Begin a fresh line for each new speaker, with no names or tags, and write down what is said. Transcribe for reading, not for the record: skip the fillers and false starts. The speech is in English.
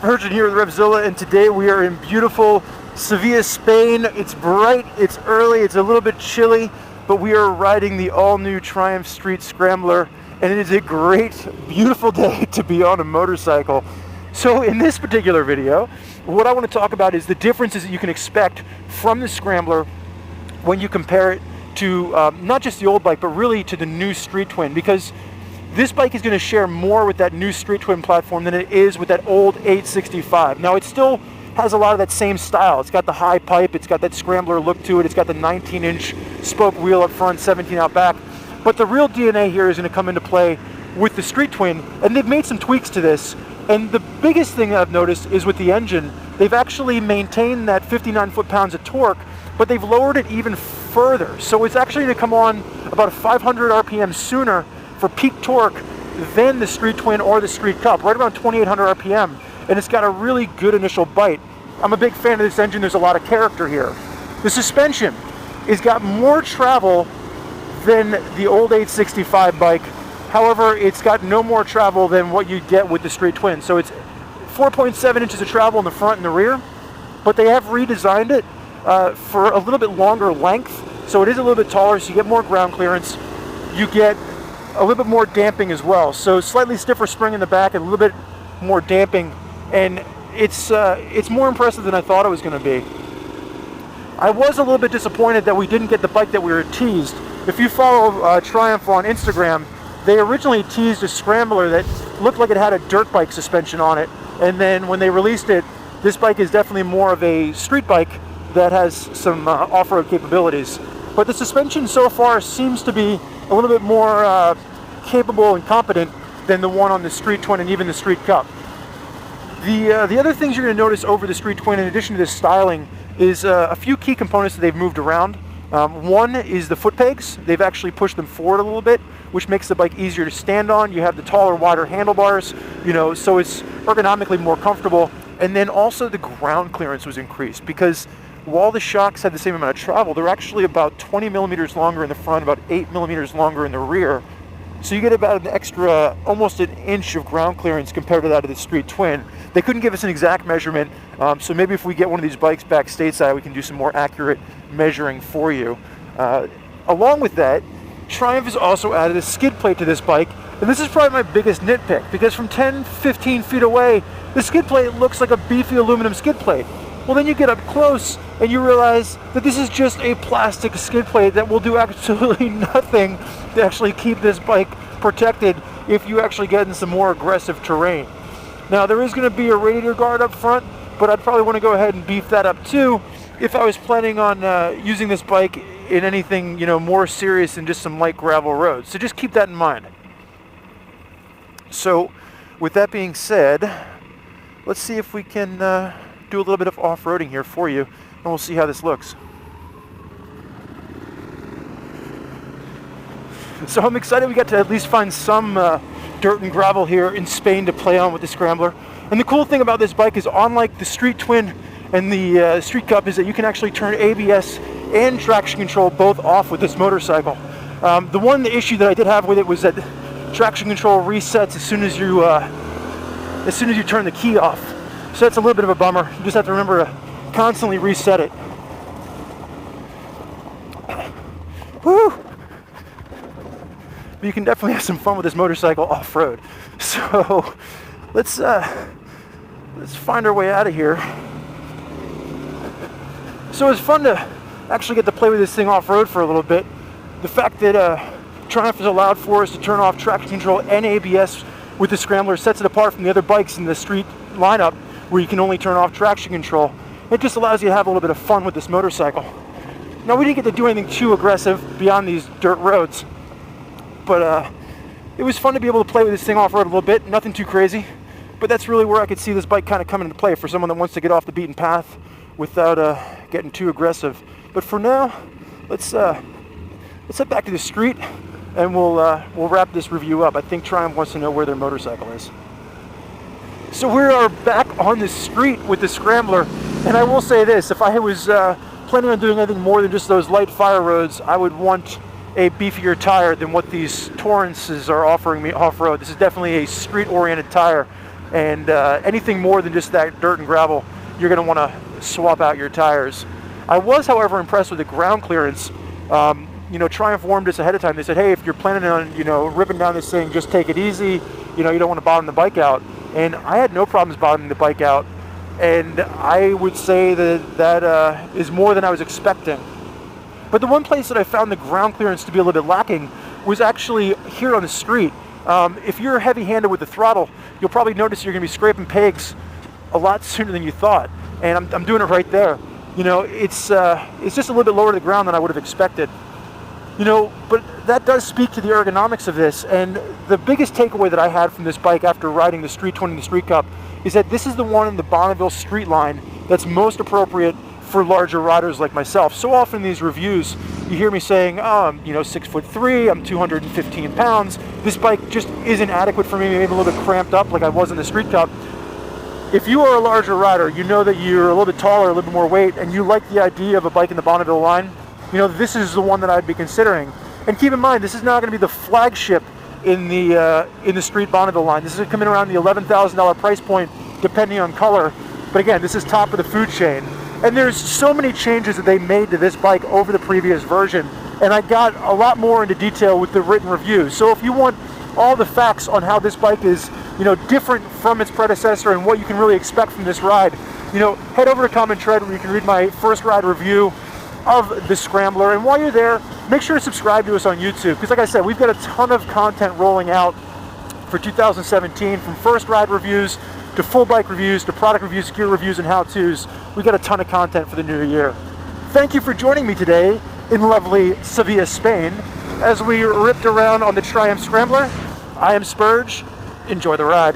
Spurgeon here with RevZilla, and today we are in beautiful Sevilla, Spain. It's bright, it's early, it's a little bit chilly, but we are riding the all-new Triumph Street Scrambler, and it is a great, beautiful day to be on a motorcycle. So in this particular video, what I want to talk about is the differences that you can expect from the Scrambler when you compare it to not just the old bike, but really to the new Street Twin, because this bike is going to share more with that new Street Twin platform than it is with that old 865. Now, it still has a lot of that same style. It's got the high pipe, it's got that Scrambler look to it, it's got the 19-inch spoke wheel up front, 17 out back. But the real DNA here is going to come into play with the Street Twin, and they've made some tweaks to this. And the biggest thing that I've noticed is with the engine, they've actually maintained that 59 foot-pounds of torque, but they've lowered it even further. So it's actually going to come on about 500 RPM sooner for peak torque than the Street Twin or the Street Cup, right around 2,800 RPM, and it's got a really good initial bite. I'm a big fan of this engine. There's a lot of character here. The suspension has got more travel than the old 865 bike. However, it's got no more travel than what you get with the Street Twin. So it's 4.7 inches of travel in the front and the rear, but they have redesigned it for a little bit longer length. So it is a little bit taller, so you get more ground clearance. You get a little bit more damping as well. So slightly stiffer spring in the back and a little bit more damping, and it's more impressive than I thought it was going to be. I was a little bit disappointed that we didn't get the bike that we were teased. If you follow Triumph on Instagram, they originally teased a Scrambler that looked like it had a dirt bike suspension on it, and then when they released it, this bike is definitely more of a street bike that has some off-road capabilities. But the suspension so far seems to be a little bit more capable and competent than the one on the Street Twin and even the Street Cup. The other things you're going to notice over the Street Twin, in addition to this styling, is a few key components that they've moved around. One is the foot pegs. They've actually pushed them forward a little bit, which makes the bike easier to stand on. You have the taller, wider handlebars, so it's ergonomically more comfortable. And then also the ground clearance was increased, because while the shocks had the same amount of travel, they're actually about 20 millimeters longer in the front, about 8 millimeters longer in the rear. So you get about an extra, almost an inch of ground clearance compared to that of the Street Twin. They couldn't give us an exact measurement, so maybe if we get one of these bikes back stateside, we can do some more accurate measuring for you. Along with that, Triumph has also added a skid plate to this bike, and this is probably my biggest nitpick, because from 10-15 feet away, the skid plate looks like a beefy aluminum skid plate. Well, then you get up close and you realize that this is just a plastic skid plate that will do absolutely nothing to actually keep this bike protected if you actually get in some more aggressive terrain. Now, there is going to be a radiator guard up front, but I'd probably want to go ahead and beef that up too if I was planning on using this bike in anything more serious than just some light gravel roads. So just keep that in mind. So with that being said, let's see if we can do a little bit of off-roading here for you, and we'll see how this looks. So I'm excited we got to at least find some dirt and gravel here in Spain to play on with the Scrambler. And the cool thing about this bike is, unlike the Street Twin and the Street Cup, is that you can actually turn ABS and traction control both off with this motorcycle. The issue that I did have with it was that traction control resets as soon as you turn the key off. So that's a little bit of a bummer. You just have to remember to constantly reset it. Woo! But you can definitely have some fun with this motorcycle off-road. So let's find our way out of here. So it's fun to actually get to play with this thing off-road for a little bit. The fact that Triumph has allowed for us to turn off traction control and ABS with the Scrambler sets it apart from the other bikes in the street lineup, where you can only turn off traction control. It just allows you to have a little bit of fun with this motorcycle. Now, we didn't get to do anything too aggressive beyond these dirt roads, but it was fun to be able to play with this thing off-road a little bit, nothing too crazy, but that's really where I could see this bike kind of coming into play for someone that wants to get off the beaten path without getting too aggressive. But for now, let's head back to the street, and we'll wrap this review up. I think Triumph wants to know where their motorcycle is. So we are back on the street with the Scrambler, and I will say this: if I was planning on doing anything more than just those light fire roads, I would want a beefier tire than what these Torrences are offering me off-road. This is definitely a street-oriented tire. and anything more than just that dirt and gravel, you're going to want to swap out your tires. I was, however, impressed with the ground clearance. Triumph warned us ahead of time. They said, hey, if you're planning on, ripping down this thing, just take it easy. You don't want to bottom the bike out. And I had no problems bottoming the bike out. And I would say that is more than I was expecting. But the one place that I found the ground clearance to be a little bit lacking was actually here on the street. If you're heavy-handed with the throttle, you'll probably notice you're going to be scraping pegs a lot sooner than you thought. And I'm doing it right there. It's just a little bit lower to the ground than I would have expected. But that does speak to the ergonomics of this. And the biggest takeaway that I had from this bike after riding the Street 20 and the Street Cup is that this is the one in the Bonneville Street line that's most appropriate for larger riders like myself. So often in these reviews, you hear me saying, oh, I'm 6'3", I'm 215 pounds. This bike just isn't adequate for me, maybe a little bit cramped up like I was in the Street Cup. If you are a larger rider, you know that you're a little bit taller, a little bit more weight, and you like the idea of a bike in the Bonneville line, this is the one that I'd be considering. And keep in mind, this is not going to be the flagship in the Street Bonneville line. This is going to come in around the $11,000 price point, depending on color. But again, this is top of the food chain. And there's so many changes that they made to this bike over the previous version. And I got a lot more into detail with the written reviews. So if you want all the facts on how this bike is, different from its predecessor and what you can really expect from this ride, head over to Common Tread where you can read my first ride review of the Scrambler. And while you're there, make sure to subscribe to us on YouTube, because like I said, we've got a ton of content rolling out for 2017, from first ride reviews to full bike reviews to product reviews, gear reviews, and how-tos. We've got a ton of content for the new year. Thank you for joining me today in lovely Sevilla, Spain, as we ripped around on the Triumph Scrambler. I am Spurge. Enjoy the ride.